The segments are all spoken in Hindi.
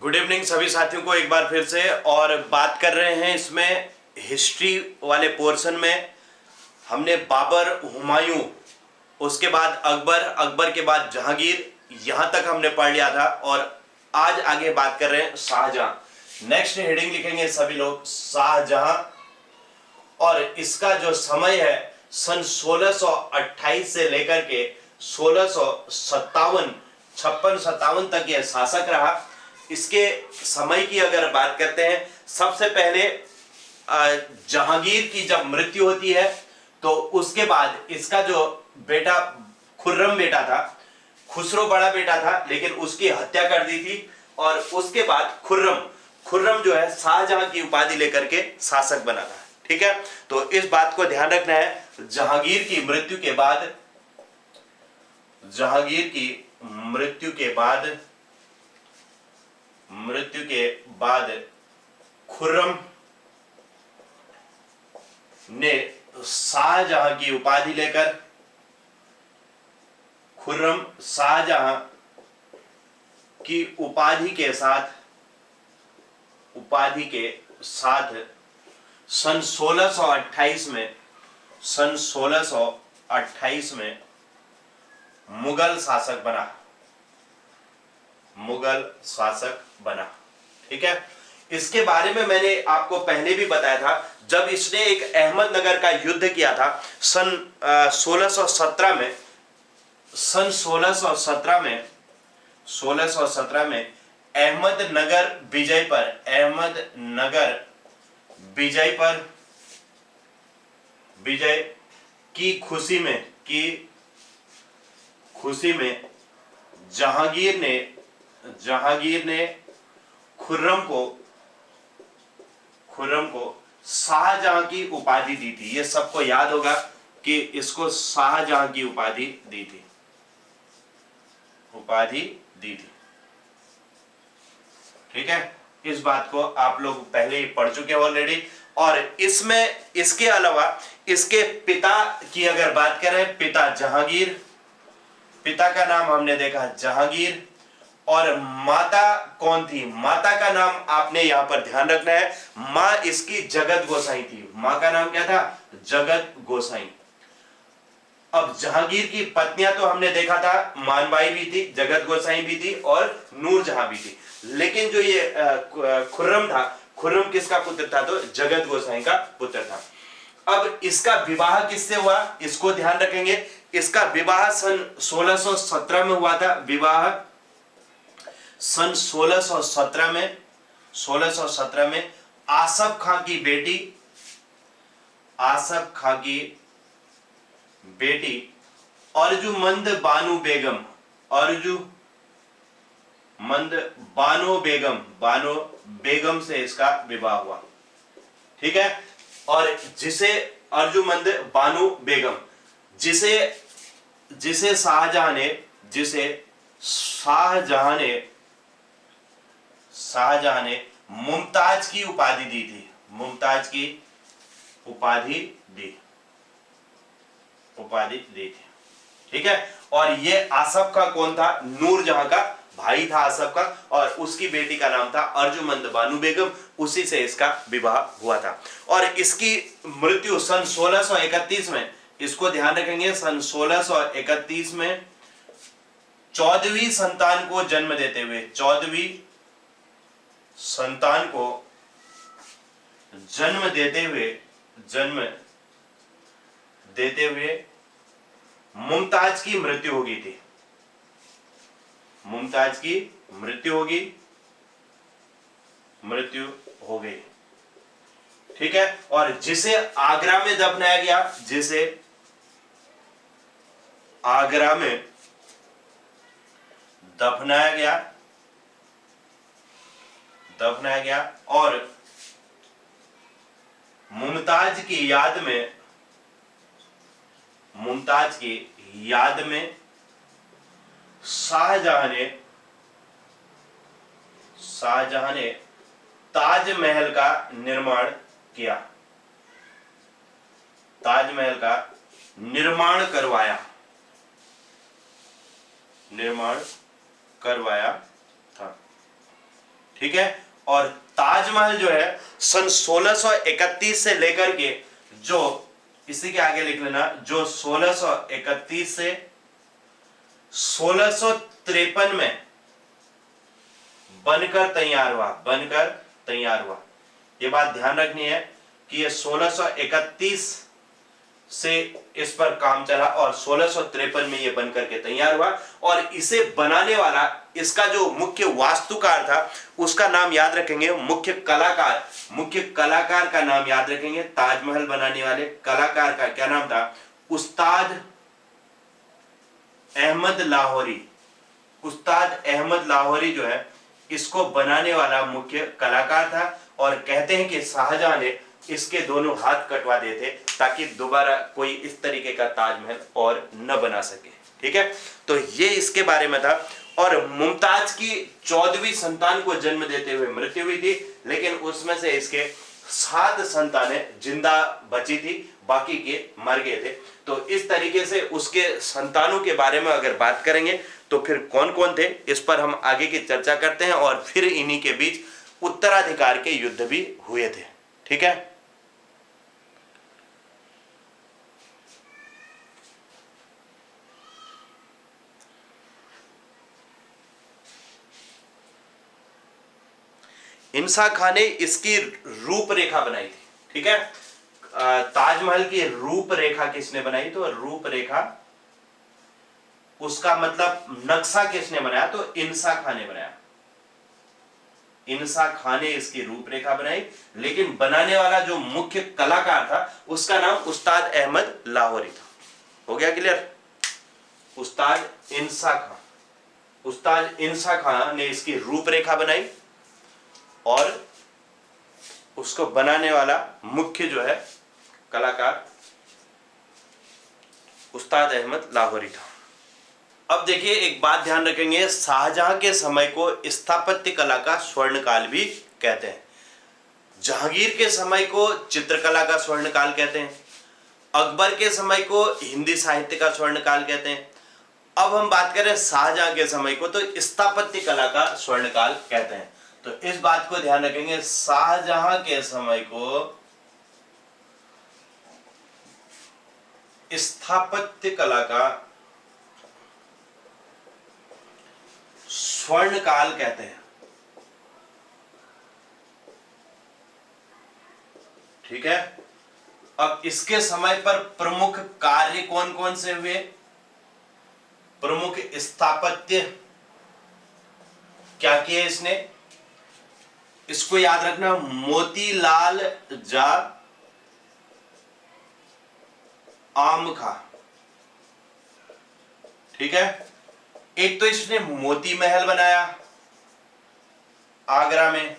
गुड इवनिंग सभी साथियों को एक बार फिर से। और बात कर रहे हैं इसमें हिस्ट्री वाले पोर्शन में। हमने बाबर, हुमायूं, उसके बाद अकबर, अकबर के बाद जहांगीर, यहां तक हमने पढ़ लिया था। और आज आगे बात कर रहे हैं शाहजहां। नेक्स्ट हेडिंग लिखेंगे सभी लोग शाहजहां। और इसका जो समय है सन 1628 से लेकर के 1657, 56-57 तक यह शासक रहा। इसके समय की अगर बात करते हैं, सबसे पहले जहांगीर की जब मृत्यु होती है तो उसके बाद इसका जो बेटा खुर्रम बेटा था, खुसरो बड़ा बेटा था लेकिन उसकी हत्या कर दी थी। और उसके बाद खुर्रम जो है शाहजहां की उपाधि लेकर के शासक बना था। ठीक है, तो इस बात को ध्यान रखना है। जहांगीर की मृत्यु के बाद, जहांगीर की मृत्यु के बाद खुर्रम ने शाहजहां की उपाधि लेकर, खुर्रम शाहजहां की उपाधि के साथ सन 1628 में मुगल शासक बना। ठीक है, इसके बारे में मैंने आपको पहले भी बताया था। जब इसने एक अहमदनगर का युद्ध किया था सन 1617 में, सन 1617 में अहमदनगर विजय की खुशी में जहांगीर ने खुर्रम को शाहजहां की उपाधि दी थी। ये सबको याद होगा कि इसको शाहजहां की उपाधि दी थी। ठीक है, इस बात को आप लोग पहले ही पढ़ चुके हो ऑलरेडी। और इसमें इसके अलावा इसके पिता की अगर बात करें, पिता जहांगीर, पिता का नाम हमने देखा जहांगीर। और माता कौन थी? माता का नाम आपने यहां पर ध्यान रखना है। मां इसकी जगत गोसाई थी। मां का नाम क्या था? जगत गोसाई। अब जहांगीर की पत्नियां तो हमने देखा था, मानबाई भी थी, जगत गोसाई भी थी और नूरजहां भी थी। लेकिन जो ये खुर्रम था, खुर्रम किसका पुत्र था? तो जगत गोसाई का पुत्र था। अब इसका विवाह किससे हुआ इसको ध्यान रखेंगे। इसका विवाह सन 1617 में हुआ था। विवाह सन 1617 में आसफ खां की बेटी अर्जुमंद बानो बेगम से इसका विवाह हुआ। ठीक है, और जिसे अर्जुमंद बानो बेगम, जिसे शाहजहां ने मुमताज की उपाधि दी थी। उपाधि दी थी। ठीक है, और ये आसफ का कौन था? नूरजहां का भाई था आसफ का। और उसकी बेटी का नाम था अर्जुमंद बानो बेगम। उसी से इसका विवाह हुआ था। और इसकी मृत्यु सन 1631 में, इसको ध्यान रखेंगे, सन 1631 में 14वीं संतान को जन्म देते हुए, 14वीं संतान को जन्म देते हुए मुमताज की मृत्यु हो गई थी। मृत्यु हो गई। ठीक है, और जिसे आगरा में दफनाया गया, और मुमताज की याद में शाहजहां ने ताजमहल का निर्माण किया। ताजमहल का निर्माण करवाया था। ठीक है। और ताजमहल जो है सन 1631 से लेकर के, जो इसी के आगे लिख लेना, जो 1631 से 1653 में बनकर तैयार हुआ। ये बात ध्यान रखनी है कि ये 1631 से इस पर काम चला और 1653 में ये बनकर के तैयार हुआ। और इसे बनाने वाला, इसका जो मुख्य वास्तुकार था उसका नाम याद रखेंगे, मुख्य कलाकार का नाम याद रखेंगे। ताजमहल बनाने वाले कलाकार का क्या नाम था? उस्ताद अहमद लाहौरी जो है इसको बनाने वाला मुख्य कलाकार था। और कहते हैं कि शाहजहां ने इसके दोनों हाथ कटवा दिए थे ताकि दोबारा कोई इस तरीके का ताजमहल और न बना सके। ठीक है, तो ये इसके बारे में था। और मुमताज की 14वीं संतान को जन्म देते हुए मृत्यु हुई थी, लेकिन उसमें से इसके 7 संतानें जिंदा बची थी, बाकी के मर गए थे। तो इस तरीके से उसके संतानों के बारे में अगर बात करेंगे तो फिर कौन कौन थे, इस पर हम आगे की चर्चा करते हैं। और फिर इन्हीं के बीच उत्तराधिकार के युद्ध भी हुए थे। ठीक है, इंसा खान ने इसकी रूपरेखा बनाई थी। ठीक है, ताजमहल की रूपरेखा किसने बनाई? तो रूपरेखा, उसका मतलब नक्शा किसने बनाया? तो इंसा खान ने बनाया। इंसा खान ने इसकी रूपरेखा बनाई, लेकिन बनाने वाला जो मुख्य कलाकार था उसका नाम उस्ताद अहमद लाहौरी था। हो गया क्लियर? उस्ताद इंसा खान ने इसकी रूपरेखा बनाई और उसको बनाने वाला मुख्य जो है कलाकार उस्ताद अहमद लाहौरी था। अब देखिए, एक बात ध्यान रखेंगे, शाहजहां के समय को स्थापत्य कला का स्वर्णकाल भी कहते हैं। जहांगीर के समय को चित्रकला का स्वर्णकाल कहते हैं। अकबर के समय को हिंदी साहित्य का स्वर्णकाल कहते हैं। अब हम बात करें शाहजहां के समय को, तो स्थापत्य कला का स्वर्णकाल कहते हैं। तो इस बात को ध्यान रखेंगे, शाहजहां के समय को स्थापत्य कला का स्वर्णकाल कहते हैं। ठीक है, अब इसके समय पर प्रमुख कार्य कौन कौन से हुए? प्रमुख स्थापत्य क्या किए इसने? इसको याद रखना, मोतीलाल जा आमखा। ठीक है, एक तो इसने मोती महल बनाया आगरा में,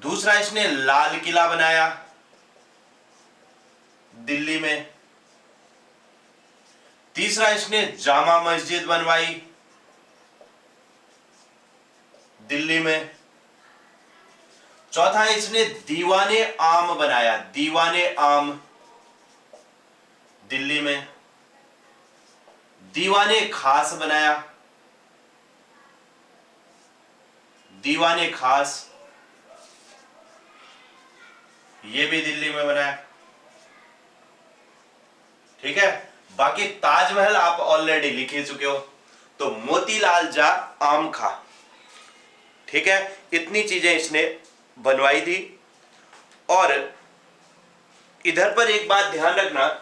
दूसरा इसने लाल किला बनाया दिल्ली में, तीसरा इसने जामा मस्जिद बनवाई दिल्ली में, चौथा इसने दीवाने आम बनाया, दीवाने आम दिल्ली में, दीवाने खास बनाया, दीवाने खास ये भी दिल्ली में बनाया। ठीक है, बाकी ताजमहल आप ऑलरेडी लिख ही चुके हो, तो मोतीलाल जा आमखा। ठीक है, इतनी चीजें इसने बनवाई थी। और इधर पर एक बात ध्यान रखना,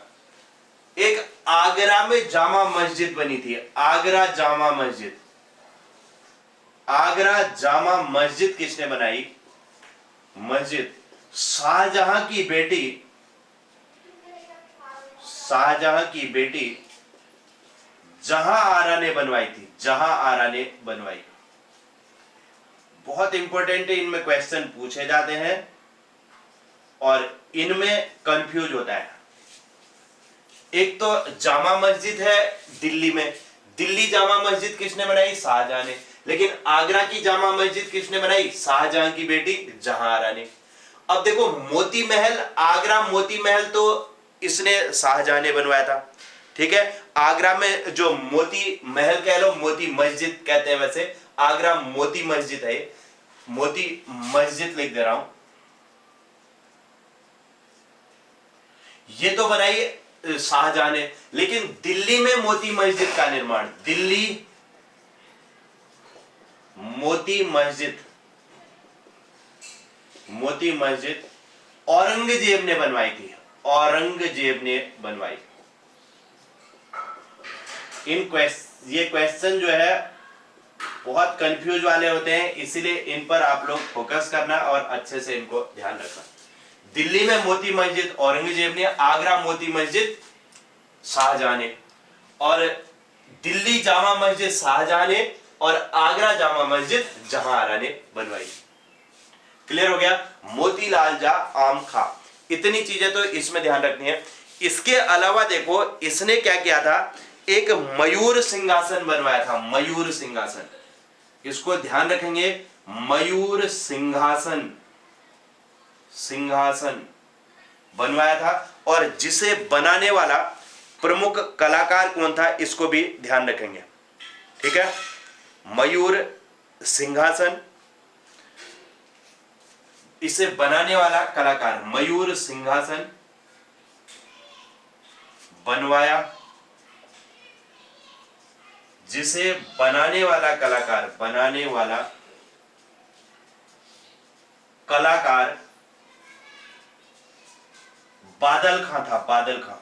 एक आगरा में जामा मस्जिद बनी थी, आगरा जामा मस्जिद। आगरा जामा मस्जिद किसने बनाई? मस्जिद शाहजहां की बेटी जहां आरा ने बनवाई थी, जहां आरा ने बनवाई। बहुत इंपॉर्टेंट है, इनमें क्वेश्चन पूछे जाते हैं और इनमें कंफ्यूज होता है। एक तो जामा मस्जिद है दिल्ली में, दिल्ली जामा मस्जिद किसने बनाई? शाहजहां ने। लेकिन आगरा की जामा मस्जिद किसने बनाई? शाहजहां की बेटी जहांआरा ने। अब देखो, मोती महल, आगरा मोती महल तो इसने शाहजहां ने बनवाया था। ठीक है, आगरा में जो मोती महल कह लो, मोती मस्जिद कहते हैं वैसे, आगरा मोती मस्जिद है, मोती मस्जिद लिख दे रहा हूं। ये तो बनाई शाहजहां ने, लेकिन दिल्ली में मोती मस्जिद का निर्माण, दिल्ली मोती मस्जिद, मोती मस्जिद औरंगजेब ने बनवाई थी, औरंगजेब ने बनवाई। ये क्वेश्चन जो है बहुत कंफ्यूज वाले होते हैं, इसीलिए इन पर आप लोग फोकस करना और अच्छे से इनको ध्यान रखना। दिल्ली में मोती मस्जिद औरंगजेब ने, आगरा मोती मस्जिद शाहजहां ने, और दिल्ली जामा मस्जिद शाहजहां ने और आगरा जामा मस्जिद जहांआरा ने बनवाई। क्लियर हो गया? मोतीलाल जा आम खा, इतनी चीजें तो इसमें ध्यान रखनी है। इसके अलावा देखो इसने क्या किया था, एक मयूर सिंहासन बनवाया था, मयूर सिंहासन, इसको ध्यान रखेंगे, मयूर सिंहासन, सिंहासन बनवाया था। और जिसे बनाने वाला प्रमुख कलाकार कौन था, इसको भी ध्यान रखेंगे, ठीक है? मयूर सिंहासन, इसे बनाने वाला कलाकार मयूर सिंहासन बनवाया, जिसे बनाने वाला कलाकार, बनाने वाला कलाकार बादल खां था, बादल खां।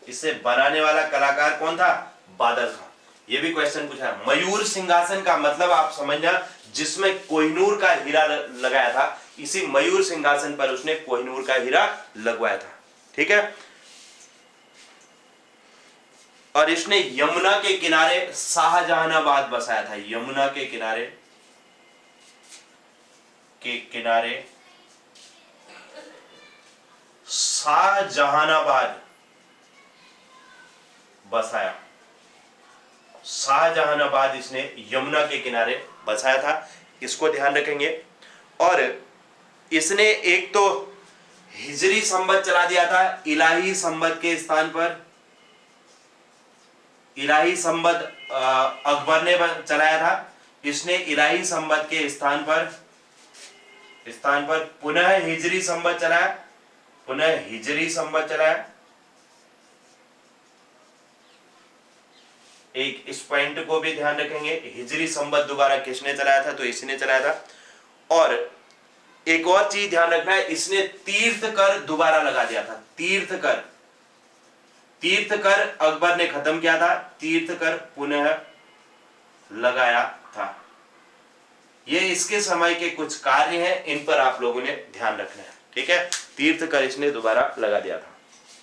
इसे बनाने वाला कलाकार कौन था? बादल खां। यह भी क्वेश्चन पूछा है। मयूर सिंहासन का मतलब आप समझना, जिसमें कोहिनूर का हीरा लगाया था, इसी मयूर सिंहासन पर उसने कोहिनूर का हीरा लगवाया था, ठीक है? और इसने यमुना के किनारे शाहजहानाबाद बसाया था, यमुना के किनारे शाहजहानाबाद बसाया, शाहजहानाबाद इसने यमुना के किनारे बसाया था, इसको ध्यान रखेंगे। और इसने एक तो हिजरी संवत चला दिया था, इलाही संवत के स्थान पर, इलाही संवत अकबर ने चलाया था, इसने इलाही संवत के स्थान पर पुनः हिजरी संवत चलाया, पुनः हिजरी संवत चलाया। एक इस पॉइंट को भी ध्यान रखेंगे, हिजरी संवत दोबारा किसने चलाया था? तो इसने चलाया था। और एक और चीज ध्यान रखना है, इसने तीर्थ कर दोबारा लगा दिया था, तीर्थ कर, तीर्थ कर अकबर ने खत्म किया था, तीर्थ कर पुनः लगाया था। ये इसके समय के कुछ कार्य हैं, इन पर आप लोगों ने ध्यान रखना है, ठीक है? तीर्थ कर इसने दोबारा लगा दिया था।